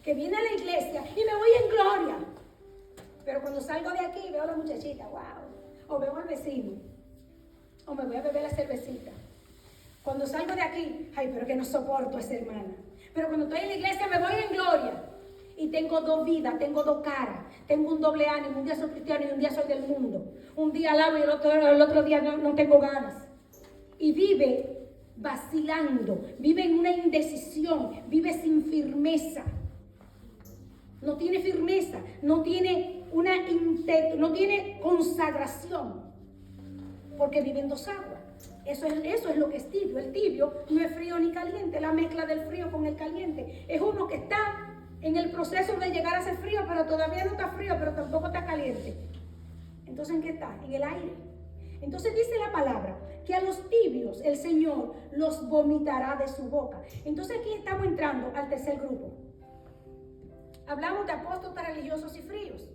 que viene a la iglesia y me voy en gloria. Pero cuando salgo de aquí veo a la muchachita, wow, o veo al vecino, o me voy a beber la cervecita. Cuando salgo de aquí, ay, pero que no soporto a esa hermana. Pero cuando estoy en la iglesia me voy en gloria. Y tengo dos vidas, tengo dos caras, tengo un doble ánimo. Un día soy cristiano y un día soy del mundo. Un día alabo y el otro día no tengo ganas. Y vive vacilando, vive en una indecisión, vive sin firmeza. No tiene firmeza, no tiene consagración, porque vive en dos aguas. Eso es lo que es tibio. El tibio no es frío ni caliente, la mezcla del frío con el caliente. Es uno que está en el proceso de llegar a ser frío, pero todavía no está frío, pero tampoco está caliente. Entonces, ¿en qué está? En el aire. Entonces dice la palabra que a los tibios el Señor los vomitará de su boca. Entonces aquí estamos entrando al tercer grupo. Hablamos de apóstoles religiosos y fríos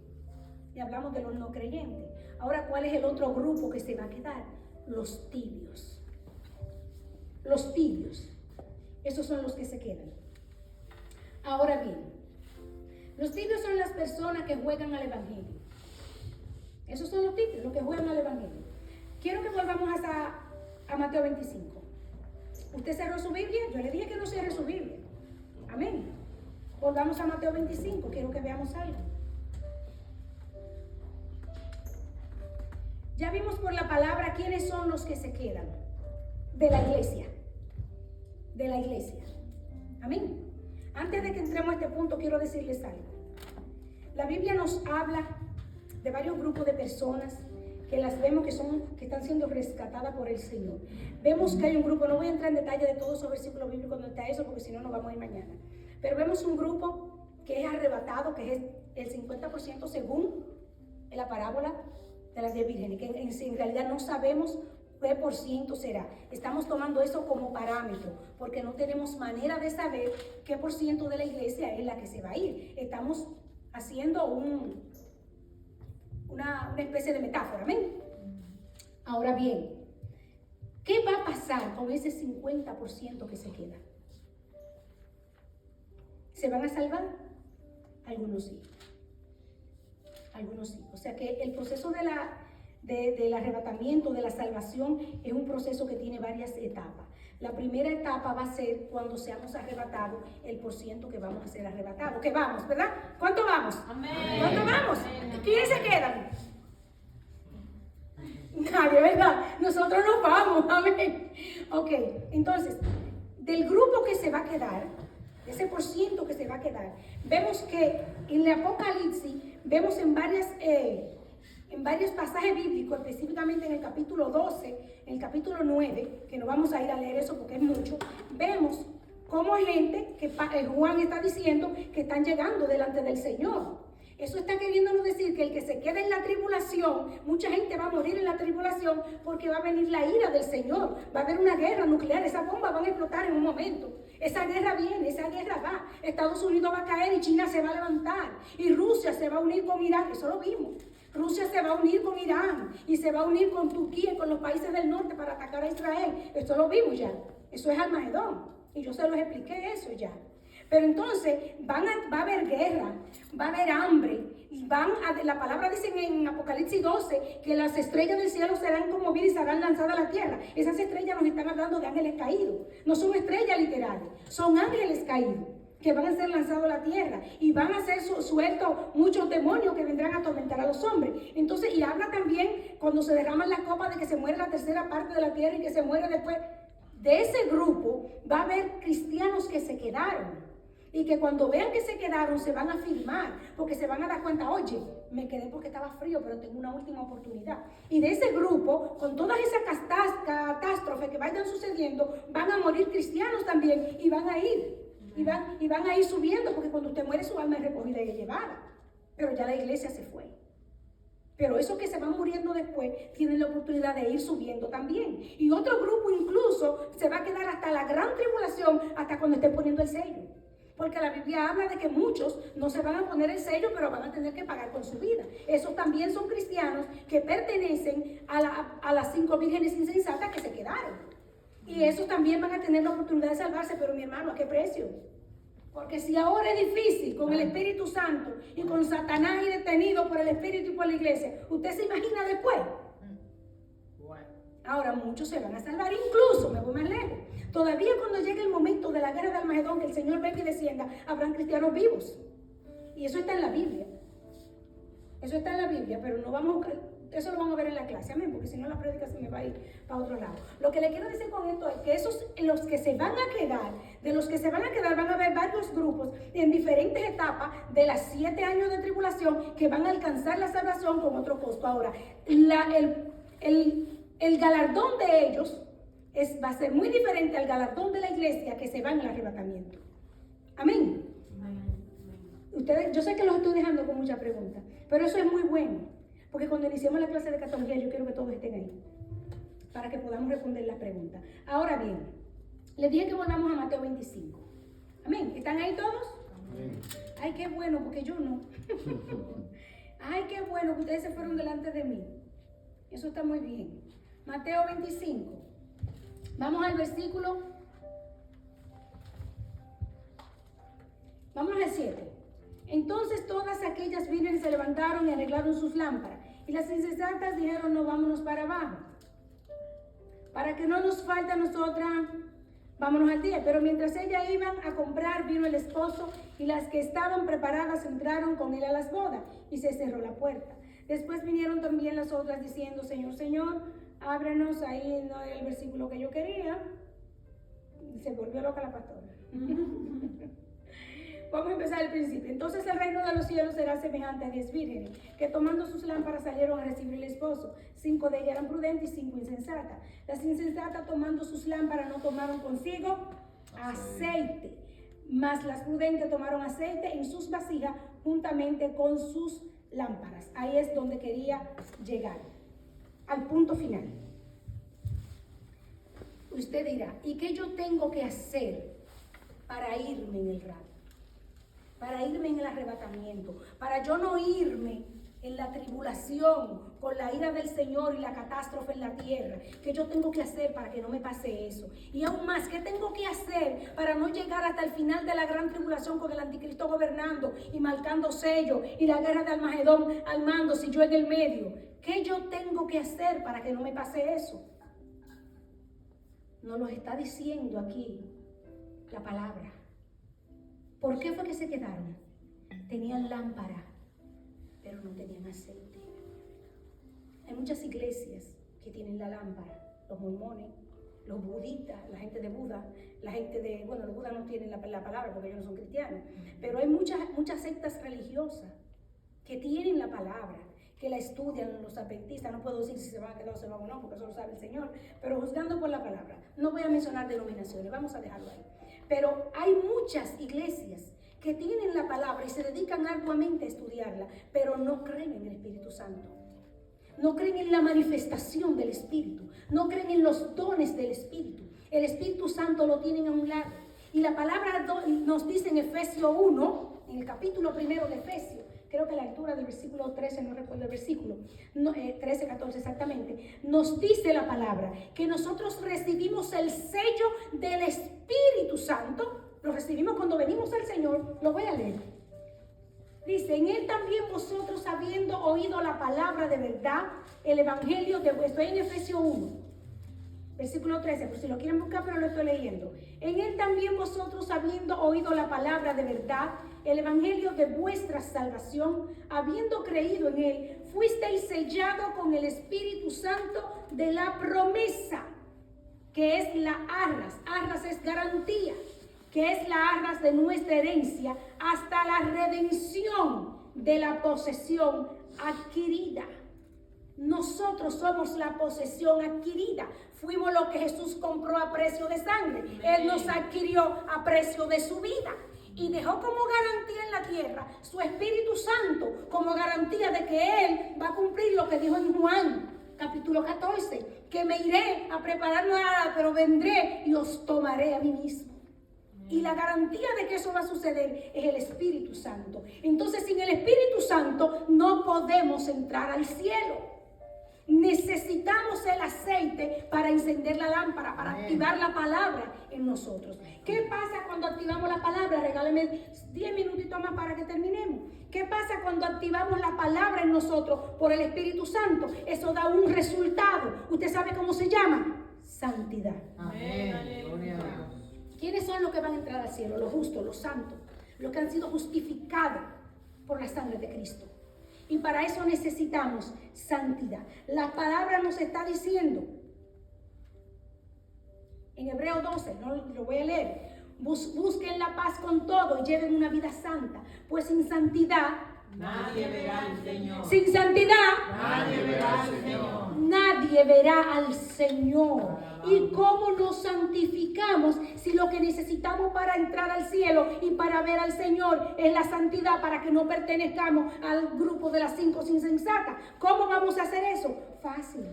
y hablamos de los no creyentes. Ahora, ¿cuál es el otro grupo que se va a quedar? Los tibios. Los tibios. Esos son los que se quedan. Ahora bien, los tibios son las personas que juegan al evangelio. Esos son los tibios, los que juegan al evangelio. Quiero que volvamos a Mateo 25. ¿Usted cerró su Biblia? Yo le dije que no cierre su Biblia. Amén. Volvamos a Mateo 25. Quiero que veamos algo. Ya vimos por la palabra quiénes son los que se quedan de la iglesia. De la iglesia. Amén. Antes de que entremos a este punto, quiero decirles algo. La Biblia nos habla de varios grupos de personas que las vemos que están siendo rescatadas por el Señor. Vemos que hay un grupo, no voy a entrar en detalle de todos esos versículos bíblicos donde está eso, porque si no nos vamos a ir mañana. Pero vemos un grupo que es arrebatado, que es el 50% según la parábola de las 10 vírgenes, que en realidad no sabemos qué por ciento será. Estamos tomando eso como parámetro, porque no tenemos manera de saber qué por ciento de la iglesia es la que se va a ir. Estamos haciendo una especie de metáfora, ¿amén? Ahora bien, ¿qué va a pasar con ese 50% que se queda? ¿Se van a salvar? Algunos sí. Algunos sí. O sea que el proceso del arrebatamiento, de la salvación, es un proceso que tiene varias etapas. La primera etapa va a ser cuando seamos arrebatados, el % que vamos a ser arrebatados. Que vamos, ¿verdad? ¿Cuánto vamos? Amén. ¿Cuánto vamos? ¿Quiénes se quedan? Nadie, ¿verdad? Nosotros nos vamos, amén. Ok, entonces, del grupo que se va a quedar, ese % que se va a quedar, vemos que en el Apocalipsis, vemos en varios pasajes bíblicos, específicamente en el capítulo 12, en el capítulo 9, que no vamos a ir a leer eso porque es mucho, vemos cómo hay gente que Juan está diciendo que están llegando delante del Señor. Eso está queriéndonos decir que el que se queda en la tribulación, mucha gente va a morir en la tribulación porque va a venir la ira del Señor. Va a haber una guerra nuclear, esas bombas van a explotar en un momento. Esa guerra viene, esa guerra va. Estados Unidos va a caer y China se va a levantar. Y Rusia se va a unir con Irán, eso lo vimos. Rusia se va a unir con Irán y se va a unir con Turquía y con los países del norte para atacar a Israel. Esto lo vimos ya. Eso es Armagedón. Y yo se los expliqué eso ya. Pero entonces va a haber guerra, va a haber hambre. La palabra dice en Apocalipsis 12 que las estrellas del cielo serán conmovidas y serán lanzadas a la tierra. Esas estrellas nos están hablando de ángeles caídos. No son estrellas literales, son ángeles caídos que van a ser lanzados a la tierra y van a ser sueltos muchos demonios que vendrán a atormentar a los hombres. Entonces, y habla también cuando se derraman las copas de que se muere la tercera parte de la tierra y que se muere después. De ese grupo va a haber cristianos que se quedaron y que cuando vean que se quedaron se van a afirmar porque se van a dar cuenta, oye, me quedé porque estaba frío, pero tengo una última oportunidad. Y de ese grupo, con todas esas catástrofes que vayan sucediendo, van a morir cristianos también y van a ir. Y van a ir subiendo, porque cuando usted muere su alma es recogida y es llevada. Pero ya la iglesia se fue. Pero esos que se van muriendo después tienen la oportunidad de ir subiendo también. Y otro grupo incluso se va a quedar hasta la gran tribulación, hasta cuando estén poniendo el sello. Porque la Biblia habla de que muchos no se van a poner el sello, pero van a tener que pagar con su vida. Esos también son cristianos que pertenecen a las 5 vírgenes insensatas que se quedaron. Y esos también van a tener la oportunidad de salvarse, pero mi hermano, ¿a qué precio? Porque si ahora es difícil con el Espíritu Santo y con Satanás y detenido por el Espíritu y por la iglesia, ¿usted se imagina después? Ahora muchos se van a salvar, incluso, me voy más lejos. Todavía cuando llegue el momento de la guerra de Armagedón, que el Señor venga y descienda, habrán cristianos vivos. Y eso está en la Biblia. Eso está en la Biblia, pero no vamos a... Eso lo vamos a ver en la clase, amén, porque si no la prédica se me va a ir para otro lado. Lo que le quiero decir con esto es que los que se van a quedar, de los que se van a quedar van a haber varios grupos en diferentes etapas de las 7 años de tribulación que van a alcanzar la salvación con otro costo. Ahora, el galardón de ellos va a ser muy diferente al galardón de la iglesia que se va en el arrebatamiento. Amén. Ustedes, yo sé que los estoy dejando con muchas preguntas, pero eso es muy bueno. Porque cuando iniciemos la clase de escatología, yo quiero que todos estén ahí, para que podamos responder las preguntas. Ahora bien, les dije que volvamos a Mateo 25. Amén. ¿Están ahí todos? Amén. Ay, qué bueno, porque yo no. Ay, qué bueno que ustedes se fueron delante de mí. Eso está muy bien. Mateo 25. Vamos al versículo. Vamos al 7. Entonces todas aquellas vírgenes se levantaron y arreglaron sus lámparas. Y las insensatas dijeron, no, vámonos para abajo. Para que no nos falte a nosotras, vámonos al día. Pero mientras ellas iban a comprar, vino el esposo y las que estaban preparadas entraron con él a las bodas y se cerró la puerta. Después vinieron también las otras diciendo, Señor, Señor, ábrenos. Ahí no era el versículo que yo quería. Se volvió loca la pastora. Vamos a empezar al principio. Entonces el reino de los cielos será semejante a 10 vírgenes, que tomando sus lámparas salieron a recibir el esposo. 5 de ellas eran prudentes y 5 insensatas. Las insensatas tomando sus lámparas no tomaron consigo aceite, mas las prudentes tomaron aceite en sus vasijas juntamente con sus lámparas. Ahí es donde quería llegar, al punto final. Usted dirá, ¿y qué yo tengo que hacer para irme en el rapto? Para irme en el arrebatamiento, para yo no irme en la tribulación con la ira del Señor y la catástrofe en la tierra. ¿Qué yo tengo que hacer para que no me pase eso? Y aún más, ¿qué tengo que hacer para no llegar hasta el final de la gran tribulación con el anticristo gobernando y marcando sello y la guerra de Armagedón al mando si yo en el medio? ¿Qué yo tengo que hacer para que no me pase eso? Nos lo está diciendo aquí la palabra. ¿Por qué fue que se quedaron? Tenían lámpara, pero no tenían aceite. Hay muchas iglesias que tienen la lámpara. Los mormones, los budistas, la gente de Buda, la gente de... Bueno, los budas no tienen la palabra porque ellos no son cristianos. Pero hay muchas sectas religiosas que tienen la palabra, que la estudian los adventistas. No puedo decir si se van a quedar o se van o no, porque eso lo sabe el Señor. Pero juzgando por la palabra. No voy a mencionar denominaciones, vamos a dejarlo ahí. Pero hay muchas iglesias que tienen la palabra y se dedican arduamente a estudiarla, pero no creen en el Espíritu Santo. No creen en la manifestación del Espíritu. No creen en los dones del Espíritu. El Espíritu Santo lo tienen a un lado. Y la palabra nos dice en Efesios 1, en el capítulo 1 de Efesios, creo que la lectura del versículo 13, no recuerdo el versículo, 13, 14 exactamente, nos dice la palabra que nosotros recibimos el sello del Espíritu Santo, lo recibimos cuando venimos al Señor. Lo voy a leer. Dice, en Él también vosotros, habiendo oído la palabra de verdad, el evangelio de vuestro, en Efesios 1. Versículo 13, por si lo quieren buscar, pero lo estoy leyendo. En Él también vosotros, habiendo oído la palabra de verdad, el evangelio de vuestra salvación, habiendo creído en Él, fuisteis sellados con el Espíritu Santo de la promesa, que es la arras. Arras es garantía, que es la arras de nuestra herencia, hasta la redención de la posesión adquirida. Nosotros somos la posesión adquirida. Fuimos lo que Jesús compró a precio de sangre. Él nos adquirió a precio de su vida. Y dejó como garantía en la tierra su Espíritu Santo, como garantía de que Él va a cumplir lo que dijo en Juan capítulo 14, que me iré a preparar nada, pero vendré y os tomaré a mí mismo. Y la garantía de que eso va a suceder es el Espíritu Santo. Entonces, sin el Espíritu Santo no podemos entrar al cielo. Necesitamos el aceite para encender la lámpara, para activar la palabra en nosotros. ¿Qué pasa cuando activamos la palabra? Regálame 10 minutitos más para que terminemos. ¿Qué pasa cuando activamos la palabra en nosotros por el Espíritu Santo? Eso da un resultado. ¿Usted sabe cómo se llama? Santidad. Amén. Gloria a Dios. ¿Quiénes son los que van a entrar al cielo? Los justos, los santos, los que han sido justificados por la sangre de Cristo. Y para eso necesitamos santidad. La palabra nos está diciendo en Hebreo 12, no lo voy a leer, busquen la paz con todo y lleven una vida santa, pues sin santidad Nadie verá al Señor. Sin santidad Nadie verá al Señor. nadie verá al Señor. ¿Y cómo nos santificamos si lo que necesitamos para entrar al cielo y para ver al Señor es la santidad, para que no pertenezcamos al grupo de las 5 insensatas? ¿Cómo vamos a hacer eso? Fácil.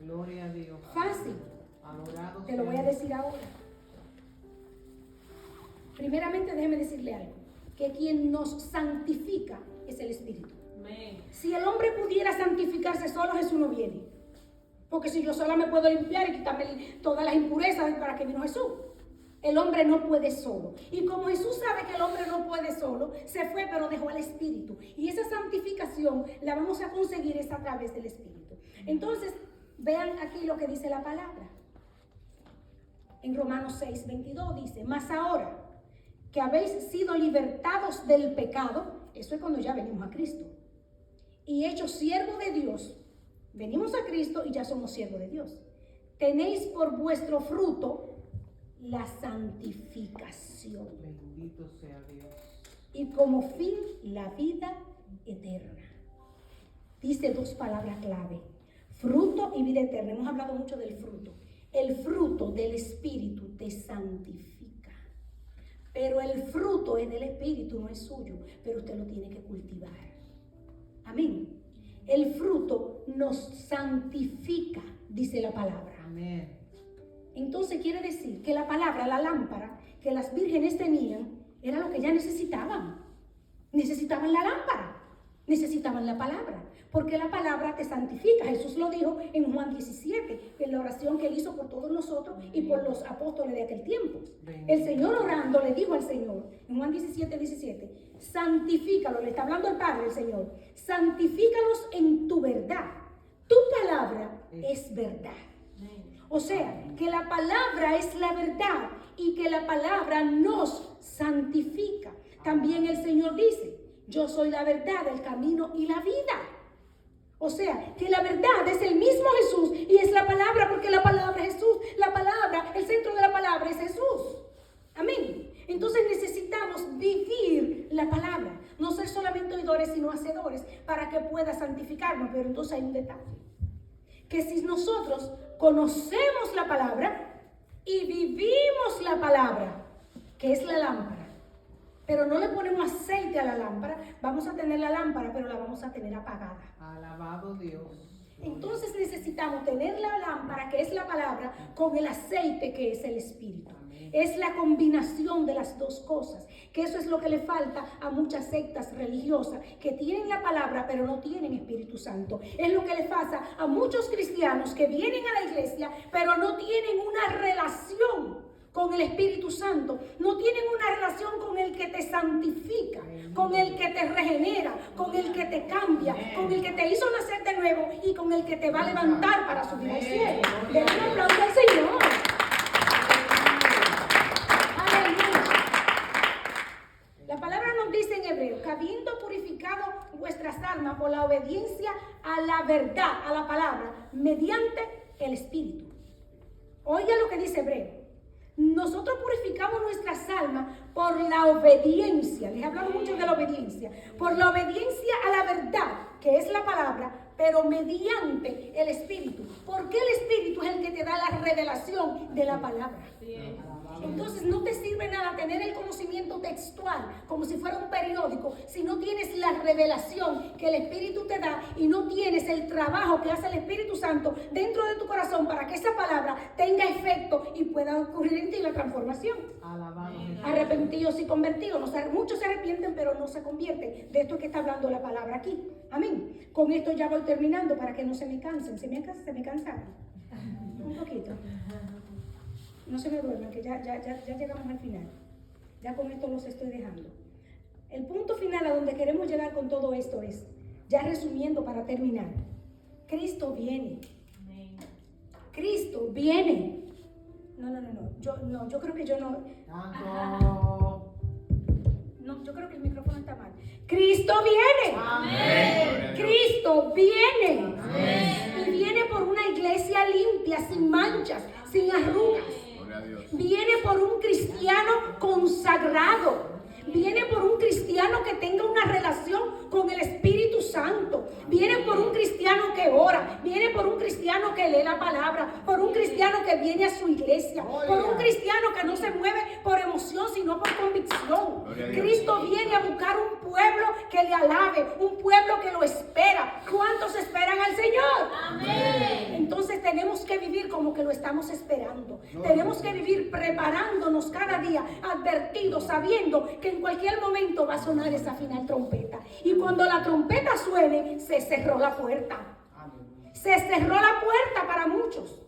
Gloria a Dios. Fácil. Adorado Te lo voy a decir ahora. Primeramente, déjeme decirle algo. Que quien nos santifica es el Espíritu. Amén. Si el hombre pudiera santificarse solo, Jesús no viene. Porque si yo sola me puedo limpiar y quitarme todas las impurezas, ¿para qué vino Jesús? El hombre no puede solo. Y como Jesús sabe que el hombre no puede solo, se fue pero dejó al Espíritu. Y esa santificación la vamos a conseguir es a través del Espíritu. Entonces, vean aquí lo que dice la palabra. En Romanos 6, 22 dice, mas ahora que habéis sido libertados del pecado, eso es cuando ya venimos a Cristo, y hechos siervos de Dios, venimos a Cristo y ya somos siervos de Dios, tenéis por vuestro fruto la santificación. Bendito sea Dios. Y como fin la vida eterna. Dice 2 palabras clave, fruto y vida eterna. Hemos hablado mucho del fruto. El fruto del Espíritu te santifica. Pero el fruto es del Espíritu, no es suyo, pero usted lo tiene que cultivar. Amén. El fruto nos santifica, dice la palabra. Amén. Entonces quiere decir que la palabra, la lámpara que las vírgenes tenían, era lo que ya necesitaban. Necesitaban la lámpara, necesitaban la palabra, porque la palabra te santifica. Jesús lo dijo en Juan 17, en la oración que él hizo por todos nosotros y por los apóstoles de aquel tiempo. El Señor orando le dijo al Señor, en Juan 17, 17, santifícalos, le está hablando al Padre el Señor, santifícalos en tu verdad. Tu palabra es verdad. O sea, que la palabra es la verdad y que la palabra nos santifica. También el Señor dice, yo soy la verdad, el camino y la vida. O sea, que la verdad es el mismo Jesús y es la palabra, porque la palabra es Jesús. La palabra, el centro de la palabra es Jesús. Amén. Entonces necesitamos vivir la palabra, no ser solamente oidores, sino hacedores, para que pueda santificarnos. Pero entonces hay un detalle, que si nosotros conocemos la palabra y vivimos la palabra, que es la lámpara, pero no le ponemos aceite a la lámpara, vamos a tener la lámpara, pero la vamos a tener apagada. Alabado Dios. Entonces necesitamos tener la lámpara, que es la palabra, con el aceite, que es el Espíritu. Es la combinación de las dos cosas, que eso es lo que le falta a muchas sectas religiosas que tienen la palabra pero no tienen Espíritu Santo. Es lo que le pasa a muchos cristianos que vienen a la iglesia pero no tienen una relación con el Espíritu Santo, no tienen una relación con el que te santifica, con el que te regenera, con el que te cambia, con el que te hizo nacer de nuevo y con el que te va a levantar para subir al cielo. Denle un aplauso al Señor. La palabra nos dice en hebreo, que habiendo purificado vuestras almas por la obediencia a la verdad, a la palabra, mediante el Espíritu. Oiga lo que dice hebreo. Nosotros purificamos nuestras almas por la obediencia. Les he hablado mucho de la obediencia. Por la obediencia a la verdad, que es la palabra, pero mediante el Espíritu. Porque el Espíritu es el que te da la revelación de la palabra. Entonces no te sirve nada tener el conocimiento textual como si fuera un periódico si no tienes la revelación que el Espíritu te da y no tienes el trabajo que hace el Espíritu Santo dentro de tu corazón para que esa palabra tenga efecto y pueda ocurrir en ti la transformación. Arrepentidos y convertidos. Muchos se arrepienten pero no se convierten. De esto es que está hablando la palabra aquí. Amén. Con esto ya voy terminando para que no se me cansen. ¿Se me cansaron? Un poquito. No se me duerman, que ya llegamos al final. Ya con esto los estoy dejando. El punto final a donde queremos llegar con todo esto es, ya resumiendo para terminar, Cristo viene. Cristo viene. No, yo creo que yo no. No, yo creo que el micrófono está mal. Cristo viene. Amén. Cristo viene. Amén. Y viene por una iglesia limpia, sin manchas, sin arrugas. Viene por un cristiano consagrado. Viene por un cristiano que tenga una relación con el Espíritu Santo. Viene por un cristiano que ora. Viene por un cristiano que lee la palabra. Por un cristiano que viene a su iglesia. Por un cristiano que no se mueve por emoción, sino por convicción. Cristo viene a buscar un pueblo que le alabe. Un pueblo que lo espera. ¿Cuántos esperan al Señor? Amén. Entonces tenemos que vivir como que lo estamos esperando. Tenemos que vivir preparándonos cada día, advertidos, sabiendo que en cualquier momento va a sonar esa final trompeta. Y cuando la trompeta suene, se cerró la puerta. Se cerró la puerta para muchos.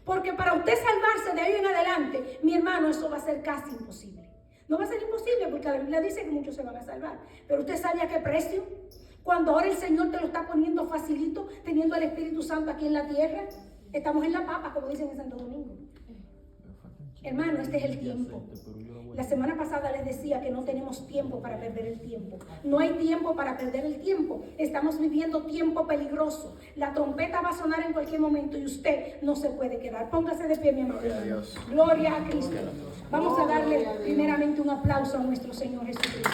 Porque para usted salvarse de ahí en adelante, mi hermano, eso va a ser casi imposible. No va a ser imposible porque la Biblia dice que muchos se van a salvar. Pero usted sabe a qué precio. Cuando ahora el Señor te lo está poniendo facilito, teniendo el Espíritu Santo aquí en la tierra, estamos en la papa, como dicen en Santo Domingo. Hermano, este es el tiempo. La semana pasada les decía que no tenemos tiempo para perder el tiempo. No hay tiempo para perder el tiempo. Estamos viviendo tiempo peligroso. La trompeta va a sonar en cualquier momento y usted no se puede quedar. Póngase de pie, mi amor. Gloria a Cristo. Vamos a darle primeramente un aplauso a nuestro Señor Jesucristo.